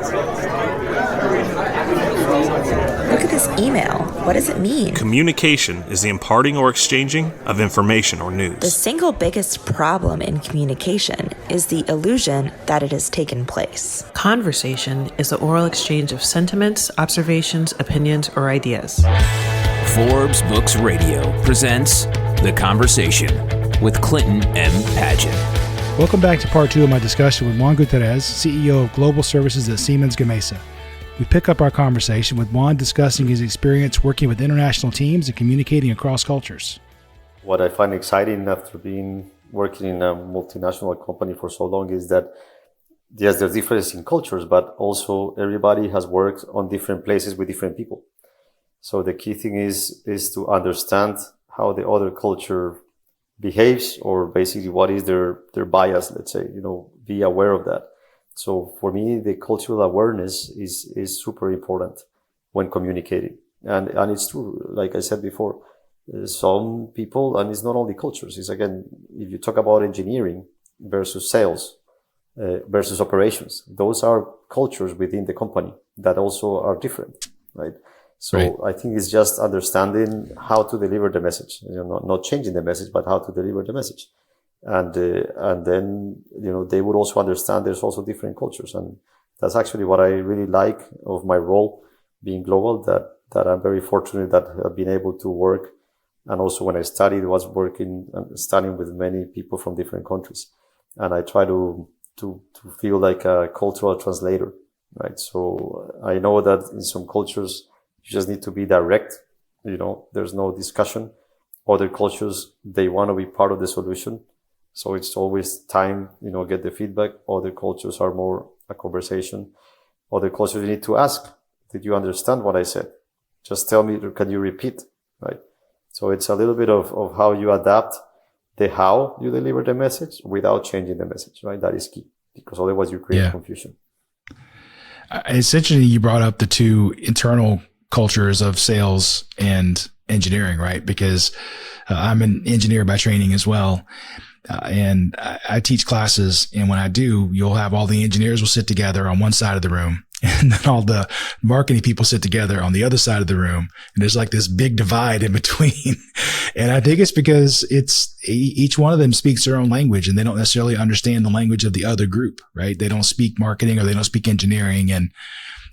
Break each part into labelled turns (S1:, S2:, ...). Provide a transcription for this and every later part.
S1: Look at this email. What does it mean?
S2: Communication is the imparting or exchanging of information or news.
S1: The single biggest problem in communication is the illusion that it has taken place.
S3: Conversation is the oral exchange of sentiments, observations, opinions, or ideas.
S4: Forbes Books Radio presents The Conversation with Clinton M. Padgett.
S5: Welcome back to part 2 of my discussion with Juan Gutierrez, CEO of Global Services at Siemens Gamesa. We pick up our conversation with Juan discussing his experience working with international teams and communicating across cultures.
S6: What I find exciting after working in a multinational company for so long is that, yes, there's differences in cultures, but also everybody has worked on different places with different people. So the key thing is to understand how the other culture behaves, or basically what is their bias, let's say, be aware of that. So for me, the cultural awareness is super important when communicating. And it's true, like I said before, some people, and it's not only cultures, it's again, if you talk about engineering versus sales, versus operations, those are cultures within the company that also are different, right? So right. I think it's just understanding how to deliver the message, not changing the message, but how to deliver the message. And then, they would also understand there's also different cultures. And that's actually what I really like of my role being global, that I'm very fortunate that I've been able to work. And also when I studied, was working and studying with many people from different countries. And I try to feel like a cultural translator, right? So I know that in some cultures, you just need to be direct. There's no discussion. Other cultures, they want to be part of the solution. So it's always time, get the feedback. Other cultures are more a conversation. Other cultures, you need to ask, did you understand what I said? Just tell me, can you repeat, right? So it's a little bit of how you adapt the how you deliver the message without changing the message, right? That is key, because otherwise you create confusion.
S5: It's interesting you brought up the two internal cultures of sales and engineering, right? Because I'm an engineer by training as well. And I teach classes, and when I do, you'll have all the engineers will sit together on one side of the room, and then all the marketing people sit together on the other side of the room. And there's like this big divide in between. And I think it's because each one of them speaks their own language, and they don't necessarily understand the language of the other group, right? They don't speak marketing, or they don't speak engineering.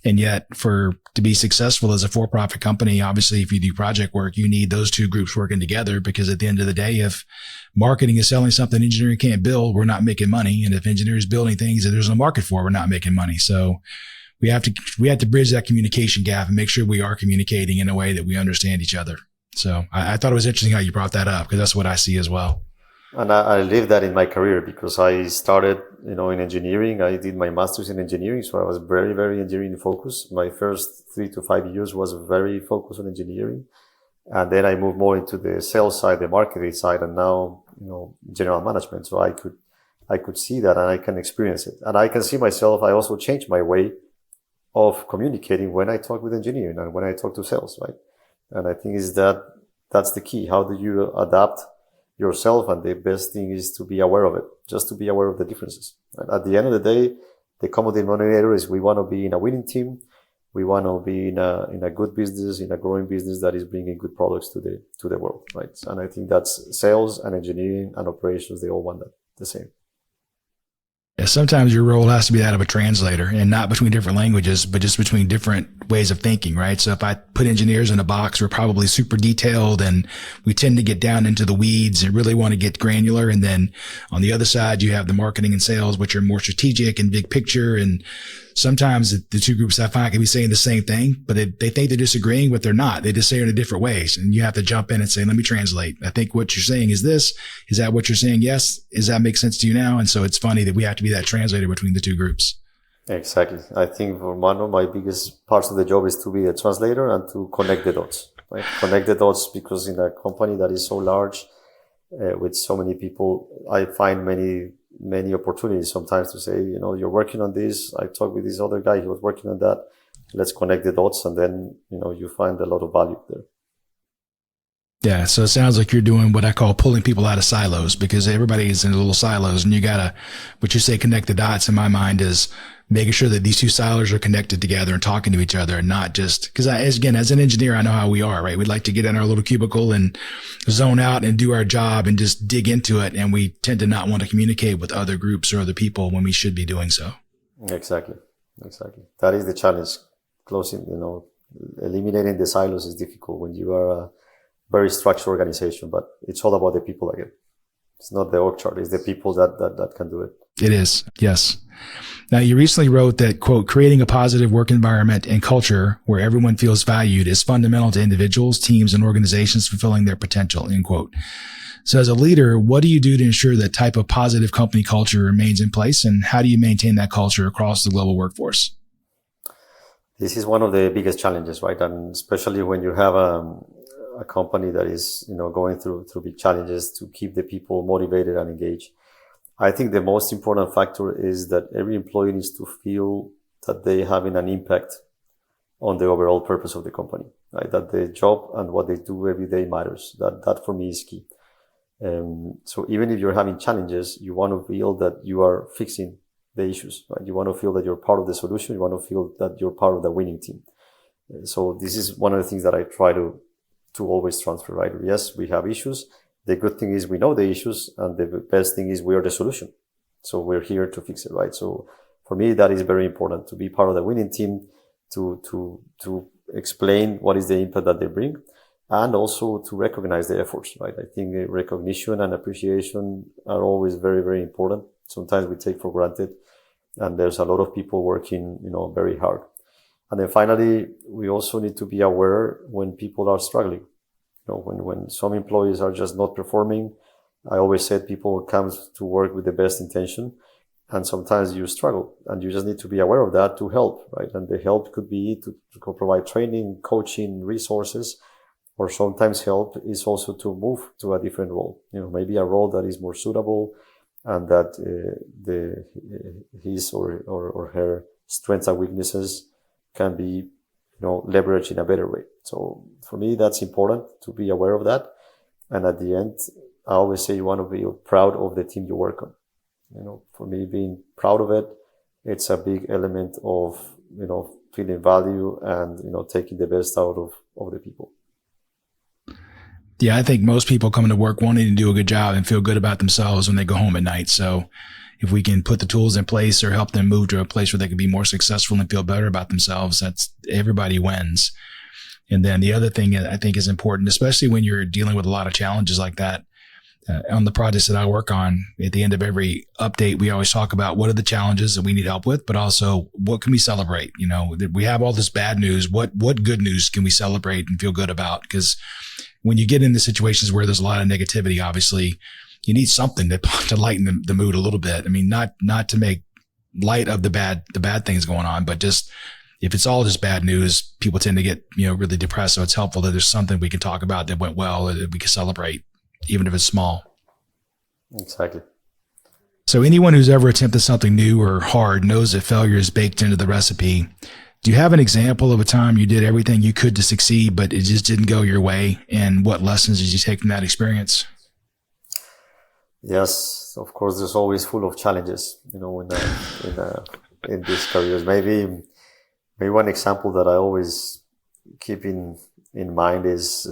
S5: And yet to be successful as a for-profit company, obviously, if you do project work, you need those two groups working together, because at the end of the day, if marketing is selling something engineering can't build, we're not making money. And if engineers building things that there's no market for, we're not making money. So we have to bridge that communication gap and make sure we are communicating in a way that we understand each other. So I thought it was interesting how you brought that up, because that's what I see as well.
S6: And I lived that in my career, because I started, in engineering. I did my master's in engineering. So I was very, very engineering focused. My first 3 to 5 years was very focused on engineering. And then I moved more into the sales side, the marketing side, and now, general management. So I could see that, and I can experience it. And I can see myself, I also changed my way of communicating when I talk with engineering and when I talk to sales, right? And I think that's the key. How do you adapt yourself? And the best thing is to be aware of it, just to be aware of the differences. And at the end of the day, the common denominator is we want to be in a winning team. We want to be in a good business, in a growing business that is bringing good products to the world, right? And I think that's sales and engineering and operations. They all want that the same.
S5: Yeah, sometimes your role has to be that of a translator, and not between different languages, but just between different ways of thinking, right? So if I put engineers in a box, we're probably super detailed, and we tend to get down into the weeds and really want to get granular. And then on the other side, you have the marketing and sales, which are more strategic and big picture. And sometimes the two groups I find can be saying the same thing, but they think they're disagreeing, but they're not. They just say it in different ways. And you have to jump in and say, let me translate. I think what you're saying is this. Is that what you're saying? Yes. Does that make sense to you now? And so it's funny that we have to be that translator between the two groups.
S6: Exactly. I think one of my biggest parts of the job is to be the translator and to connect the dots, right? Connect the dots, because in a company that is so large, with so many people, I find many opportunities sometimes to say, you're working on this. I talked with this other guy, he was working on that. Let's connect the dots. And then, you find a lot of value there.
S5: Yeah. So it sounds like you're doing what I call pulling people out of silos, because everybody is in little silos, and what you say connect the dots in my mind is making sure that these two silos are connected together and talking to each other, and not just because again, as an engineer, I know how we are, right? We'd like to get in our little cubicle and zone out and do our job and just dig into it. And we tend to not want to communicate with other groups or other people when we should be doing so.
S6: Exactly. That is the challenge. Closing, eliminating the silos is difficult when you are a very structured organization, but it's all about the people again. It's not the org chart. It's the people that can do it.
S5: It is. Yes. Now, you recently wrote that, quote, creating a positive work environment and culture where everyone feels valued is fundamental to individuals, teams, and organizations fulfilling their potential, end quote. So as a leader, what do you do to ensure that type of positive company culture remains in place? And how do you maintain that culture across the global workforce?
S6: This is one of the biggest challenges, right? And especially when you have a company that is, going through big challenges, to keep the people motivated and engaged. I think the most important factor is that every employee needs to feel that they having an impact on the overall purpose of the company, right? That the job and what they do every day matters. That for me is key. So even if you're having challenges, you want to feel that you are fixing the issues, right? You want to feel that you're part of the solution. You want to feel that you're part of the winning team. So this is one of the things that I try to always transfer, right? Yes, we have issues. The good thing is we know the issues, and the best thing is we are the solution. So we're here to fix it, right? So for me, that is very important, to be part of the winning team, to explain what is the impact that they bring, and also to recognize the efforts, right? I think recognition and appreciation are always very, very important. Sometimes we take for granted, and there's a lot of people working, very hard. And then finally, we also need to be aware when people are struggling. When some employees are just not performing. I always said people come to work with the best intention, and sometimes you struggle, and you just need to be aware of that to help, right? And the help could be to provide training, coaching, resources, or sometimes help is also to move to a different role. Maybe a role that is more suitable, and that his or her strengths and weaknesses can be leveraged in a better way. So for me, that's important to be aware of that. And at the end, I always say you want to be proud of the team you work on. For me, being proud of it, it's a big element of, feeling value and, taking the best out of the people.
S5: Yeah, I think most people come to work wanting to do a good job and feel good about themselves when they go home at night. So if we can put the tools in place or help them move to a place where they can be more successful and feel better about themselves, everybody wins. And then the other thing I think is important, especially when you're dealing with a lot of challenges like that, on the projects that I work on, at the end of every update, we always talk about what are the challenges that we need help with, but also what can we celebrate? We have all this bad news. What good news can we celebrate and feel good about? Because when you get into situations where there's a lot of negativity, obviously, you need something to lighten the mood a little bit. I mean, not to make light of the bad things going on, but just if it's all just bad news, people tend to get, really depressed. So it's helpful that there's something we can talk about that went well, that we can celebrate, even if it's small.
S6: Exactly.
S5: So anyone who's ever attempted something new or hard knows that failure is baked into the recipe. Do you have an example of a time you did everything you could to succeed, but it just didn't go your way? And what lessons did you take from that experience?
S6: Yes, of course, there's always full of challenges, in these careers. Maybe one example that I always keep in mind is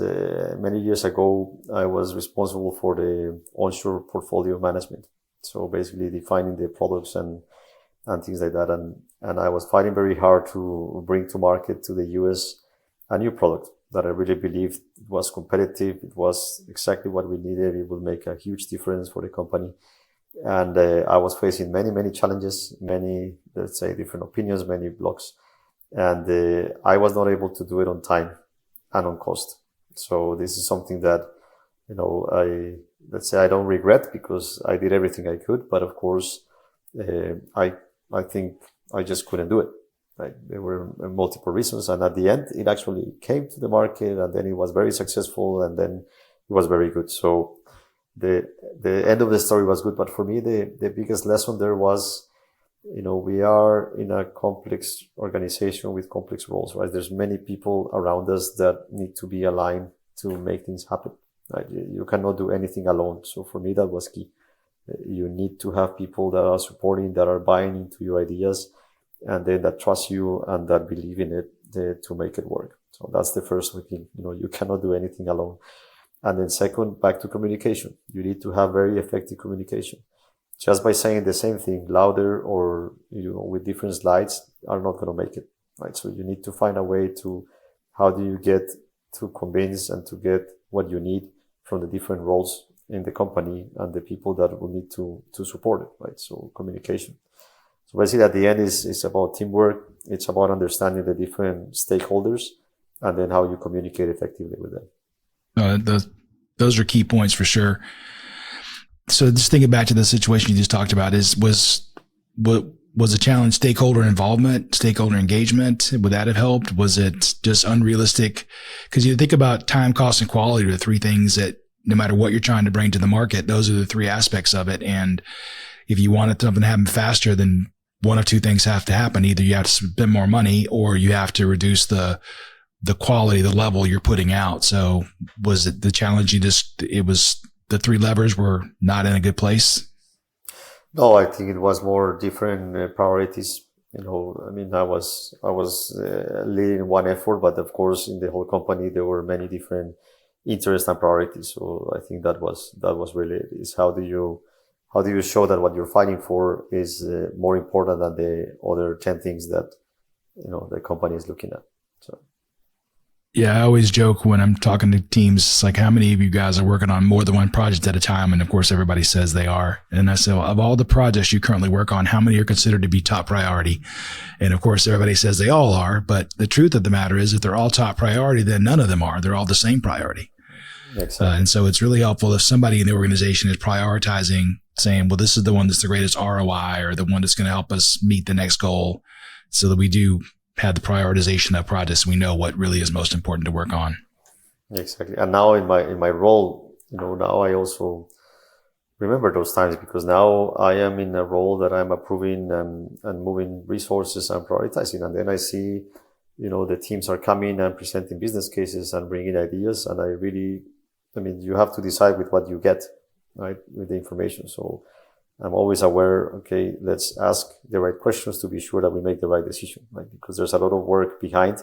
S6: many years ago, I was responsible for the onshore portfolio management. So basically defining the products and things like that. And I was fighting very hard to bring to market to the US a new product that I really believed it was competitive. It was exactly what we needed. It would make a huge difference for the company. And I was facing many, many challenges, many, let's say, different opinions, many blocks. And I was not able to do it on time and on cost. So this is something that, let's say I don't regret, because I did everything I could. But of course, I think I just couldn't do it. Right? There were multiple reasons. And at the end, it actually came to the market, and then it was very successful, and then it was very good. So the end of the story was good. But for me, the biggest lesson there was, we are in a complex organization with complex roles, right? There's many people around us that need to be aligned to make things happen, right? You cannot do anything alone. So for me, that was key. You need to have people that are supporting, that are buying into your ideas, and then that trust you and that believe in it to make it work. So that's the first thing. You cannot do anything alone. And then second, back to communication. You need to have very effective communication. Just by saying the same thing louder or, with different slides are not going to make it, right? So you need to find a way to, how do you get to convince and to get what you need from the different roles in the company and the people that will need to support it, right? So communication. So basically at the end is about teamwork. It's about understanding the different stakeholders and then how you communicate effectively with them.
S5: Those are key points for sure. So just thinking back to the situation you just talked about, was the challenge stakeholder involvement, stakeholder engagement? Would that have helped? Was it just unrealistic? Because you think about time, cost, and quality are the three things that no matter what you're trying to bring to the market, those are the three aspects of it. And if you want something to happen faster, then one of two things have to happen. Either you have to spend more money or you have to reduce the quality, the level you're putting out. So was it the challenge? It was the three levers were not in a good place?
S6: No, I think it was more different priorities. I was leading one effort, but of course in the whole company, there were many different interests and priorities. So I think that was really, is how do you show that what you're fighting for is more important than the other 10 things that, the company is looking at. So.
S5: Yeah, I always joke when I'm talking to teams, it's like, how many of you guys are working on more than one project at a time? And of course, everybody says they are. And I say, well, of all the projects you currently work on, how many are considered to be top priority? And of course, everybody says they all are. But the truth of the matter is, if they're all top priority, then none of them are. They're all the same priority.
S6: Exactly.
S5: And so it's really helpful if somebody in the organization is prioritizing, saying, well, this is the one that's the greatest ROI or the one that's going to help us meet the next goal, so that we do have the prioritization of projects. We know what really is most important to work on.
S6: Exactly. And now in my role, now I also remember those times, because now I am in a role that I'm approving and moving resources and prioritizing. And then I see, the teams are coming and presenting business cases and bringing ideas. And you have to decide with what you get, right, with the information. So I'm always aware, okay, let's ask the right questions to be sure that we make the right decision, right? Because there's a lot of work behind,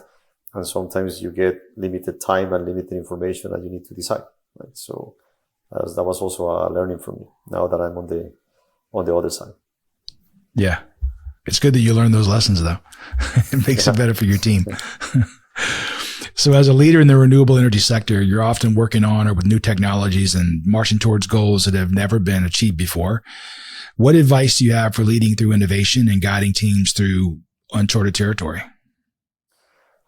S6: and sometimes you get limited time and limited information and you need to decide, right? So that was also a learning for me now that I'm on the other side.
S5: Yeah. It's good that you learn those lessons though. It makes it better for your team. So as a leader in the renewable energy sector, you're often working on or with new technologies and marching towards goals that have never been achieved before. What advice do you have for leading through innovation and guiding teams through uncharted territory?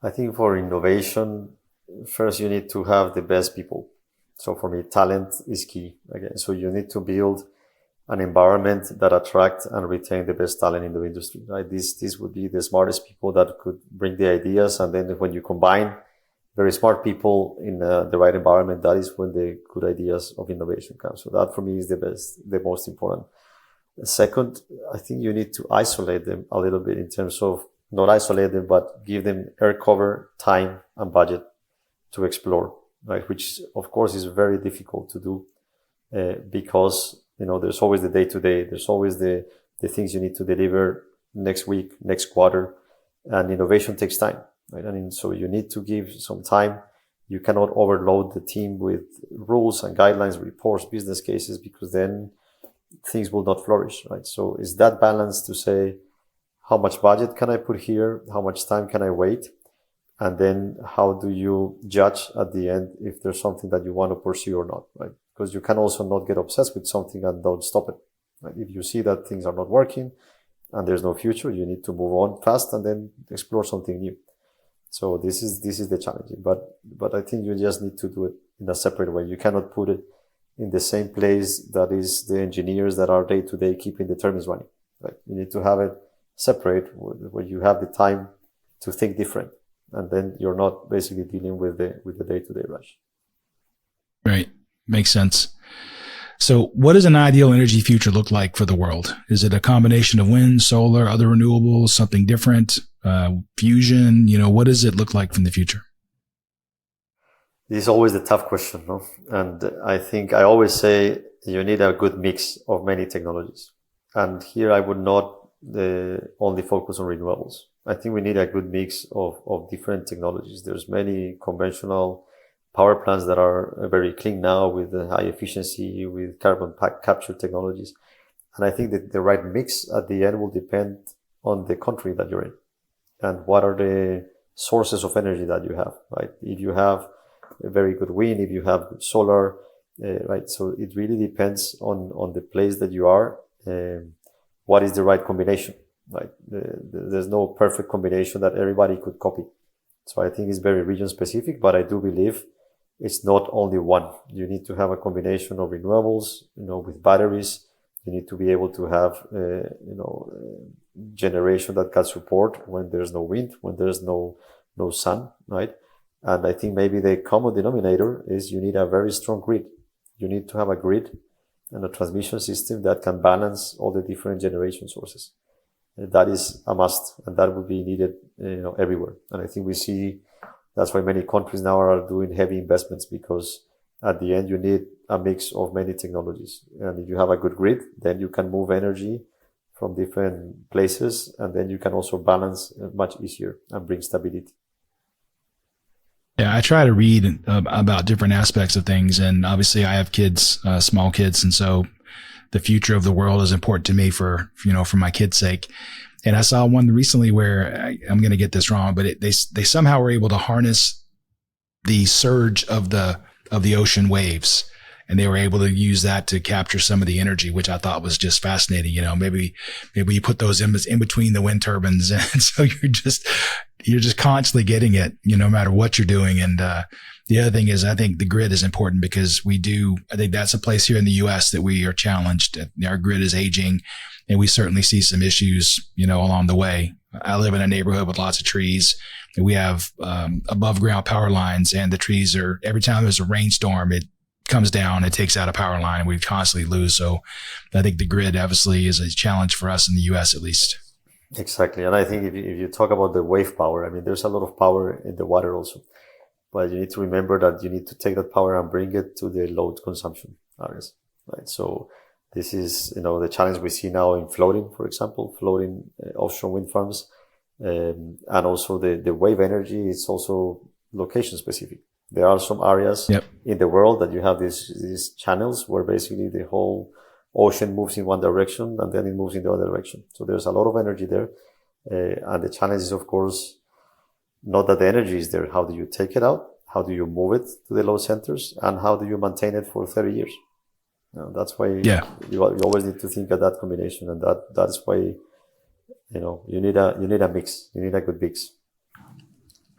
S6: I think for innovation, first you need to have the best people. So for me, talent is key again. So you need to build an environment that attracts and retain the best talent in the industry, right? This would be the smartest people that could bring the ideas. And then when you combine very smart people in the right environment, that is when the good ideas of innovation come. So that for me is the most important. Second, I think you need to isolate them a little bit in terms of not isolate them, but give them air cover, time, and budget to explore, right? Which of course is very difficult to do because, there's always the day to day. There's always the things you need to deliver next week, next quarter, and innovation takes time, right? So you need to give some time. You cannot overload the team with rules and guidelines, reports, business cases, because then things will not flourish, right? So it's that balance to say, how much budget can I put here? How much time can I wait? And then how do you judge at the end if there's something that you want to pursue or not, right? Because you can also not get obsessed with something and don't stop it, right? If you see that things are not working and there's no future, you need to move on fast and then explore something new. So this is the challenging, but I think you just need to do it in a separate way. You cannot put it in the same place that is the engineers that are day to day keeping the turbines running, right? You need to have it separate where you have the time to think different. And then you're not basically dealing with the day-to-day rush.
S5: Right. Makes sense. So what does an ideal energy future look like for the world? Is it a combination of wind, solar, other renewables, something different, fusion? What does it look like from the future?
S6: This is always the tough question, no? And I think I always say you need a good mix of many technologies. And here I would not only focus on renewables. I think we need a good mix of different technologies. There's many conventional power plants that are very clean now with high efficiency, with carbon capture technologies. And I think that the right mix at the end will depend on the country that you're in and what are the sources of energy that you have, right? If you have a very good wind, if you have solar, right? So it really depends on the place that you are. What is the right combination, right? There's no perfect combination that everybody could copy. So I think it's very region specific, but I do believe it's not only one. You need to have a combination of renewables, with batteries. You need to be able to have, generation that can support when there's no wind, when there's no sun, right? And I think maybe the common denominator is you need a very strong grid. You need to have a grid and a transmission system that can balance all the different generation sources. That is a must, and that would be needed, everywhere. And I think we see that's why many countries now are doing heavy investments, because at the end you need a mix of many technologies. And if you have a good grid, then you can move energy from different places, and then you can also balance much easier and bring stability.
S5: Yeah, I try to read about different aspects of things, and obviously I have kids, small kids, and so the future of the world is important to me for my kids' sake. And I saw one recently where I'm going to get this wrong, but they somehow were able to harness the surge of the ocean waves, and they were able to use that to capture some of the energy, which I thought was just fascinating. Maybe you put those in between the wind turbines, and so you're just constantly getting it, no matter what you're doing. And the other thing is, I think the grid is important, because I think that's a place here in the U.S. that we are challenged. Our grid is aging, and we certainly see some issues, along the way. I live in a neighborhood with lots of trees, and we have above ground power lines, and the trees every time there's a rainstorm, it comes down, it takes out a power line, and we constantly lose. So I think the grid obviously is a challenge for us in the U.S. at least.
S6: Exactly. And I think if you talk about the wave power, there's a lot of power in the water also, but you need to remember that you need to take that power and bring it to the load consumption areas, right? So this is, the challenge we see now in floating, for example, offshore wind farms. And also the wave energy is also location specific. There are some areas in the world that you have these channels where basically the whole ocean moves in one direction and then it moves in the other direction. So there's a lot of energy there. And the challenge is, of course, not that the energy is there. How do you take it out? How do you move it to the load centers? And how do you maintain it for 30 years? That's why you always need to think of that combination. And that's why, you need a mix. You need a good mix.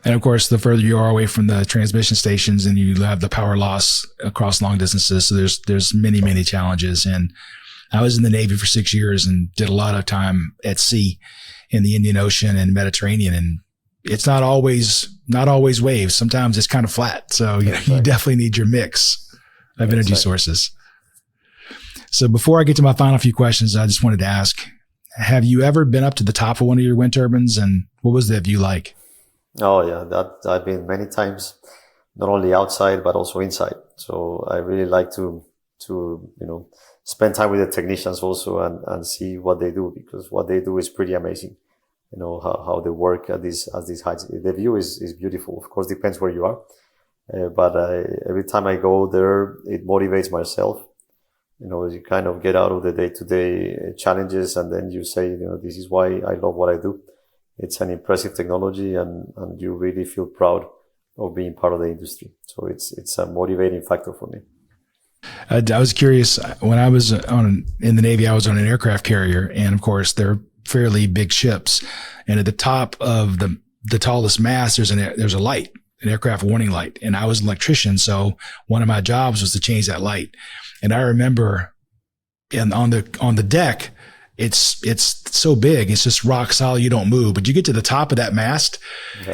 S5: And of course, the further you are away from the transmission stations, and you have the power loss across long distances. So there's many, many challenges. And I was in the Navy for 6 years and did a lot of time at sea in the Indian Ocean and Mediterranean. And it's not always waves. Sometimes it's kind of flat. So you definitely need your mix of energy sources. So before I get to my final few questions, I just wanted to ask, have you ever been up to the top of one of your wind turbines, and what was that view like?
S6: Oh yeah, that I've been many times, not only outside, but also inside. So I really like to spend time with the technicians also and see what they do, because what they do is pretty amazing. How they work at these heights. The view is beautiful. Of course, depends where you are. But every time I go there, it motivates myself. You kind of get out of the day-to-day challenges, and then you say, this is why I love what I do. It's an impressive technology, and you really feel proud of being part of the industry. So it's a motivating factor for me.
S5: I was curious, when I was in the Navy, I was on an aircraft carrier, and of course they're fairly big ships. And at the top of the tallest mast, there's a light, an aircraft warning light. And I was an electrician, so one of my jobs was to change that light. And I remember on the deck, it's so big, it's just rock solid, you don't move. But you get to the top of that mast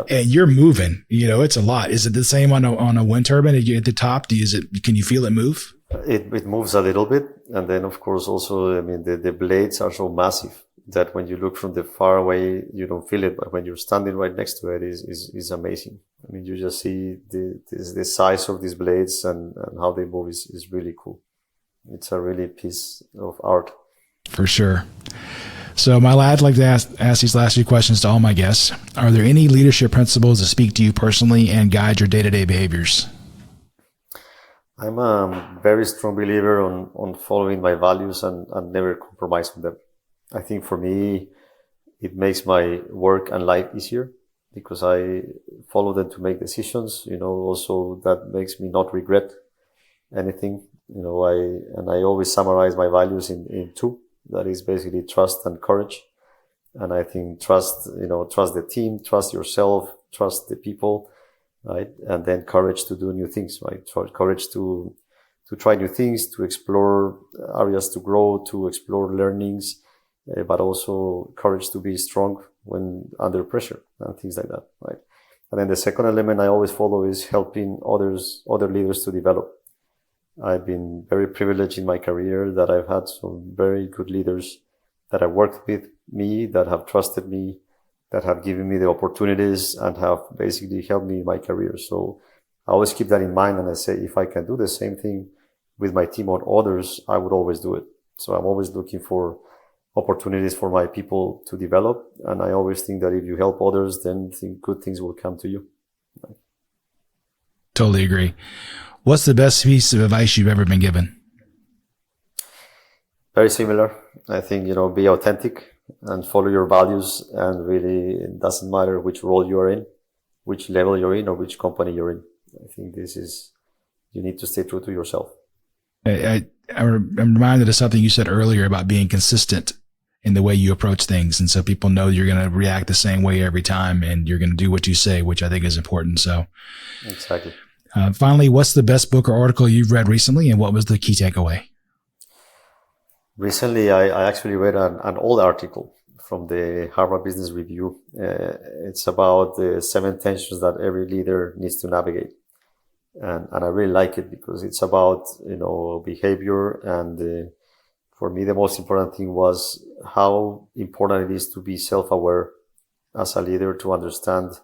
S5: and you're moving. It's a lot. Is it the same on a wind turbine? At the top, can you feel it move?
S6: It moves a little bit. And then of course also, the blades are so massive that when you look from the far away, you don't feel it. But when you're standing right next to it, is amazing. You just see the size of these blades and how they move is really cool. It's a really piece of art.
S5: For sure. So I'd like to ask these last few questions to all my guests. Are there any leadership principles that speak to you personally and guide your day-to-day behaviors?
S6: I'm a very strong believer on following my values and never compromise on them. I think for me, it makes my work and life easier because I follow them to make decisions. Also that makes me not regret anything. I always summarize my values in two. That is basically trust and courage. And I think trust the team, trust yourself, trust the people, right? And then courage to do new things, right? Courage to try new things, to explore areas to grow, to explore learnings, but also courage to be strong when under pressure and things like that, right? And then the second element I always follow is helping other leaders to develop. I've been very privileged in my career that I've had some very good leaders that have worked with me, that have trusted me, that have given me the opportunities and have basically helped me in my career. So I always keep that in mind. And I say, if I can do the same thing with my team or others, I would always do it. So I'm always looking for opportunities for my people to develop. And I always think that if you help others, then good things will come to you.
S5: Totally agree. What's the best piece of advice you've ever been given?
S6: Very similar. I think, be authentic and follow your values. And really, it doesn't matter which role you're in, which level you're in, or which company you're in. I think you need to stay true to yourself.
S5: I'm reminded of something you said earlier about being consistent in the way you approach things. And so people know you're going to react the same way every time and you're going to do what you say, which I think is important. So
S6: exactly.
S5: Finally, what's the best book or article you've read recently, and what was the key takeaway?
S6: Recently, I actually read an old article from the Harvard Business Review. It's about the 7 tensions that every leader needs to navigate. And I really like it because it's about, behavior. And for me, the most important thing was how important it is to be self-aware as a leader, to understand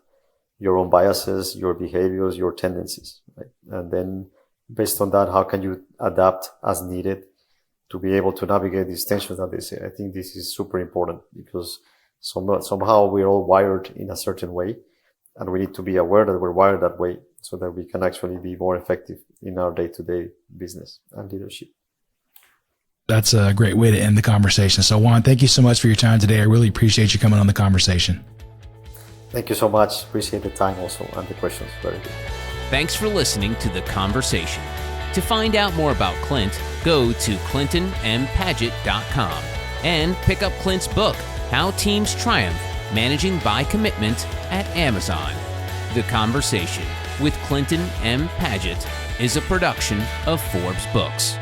S6: your own biases, your behaviors, your tendencies, right? And then based on that, how can you adapt as needed to be able to navigate these tensions that they say? I think this is super important because somehow we're all wired in a certain way, and we need to be aware that we're wired that way so that we can actually be more effective in our day-to-day business and leadership.
S5: That's a great way to end the conversation. So Juan, thank you so much for your time today. I really appreciate you coming on the conversation.
S6: Thank you so much. Appreciate the time also and the questions. Very good.
S4: Thanks for listening to The Conversation. To find out more about Clint, go to clintonmpaget.com and pick up Clint's book, How Teams Triumph, Managing by Commitment, at Amazon. The Conversation with Clinton M. Paget is a production of Forbes Books.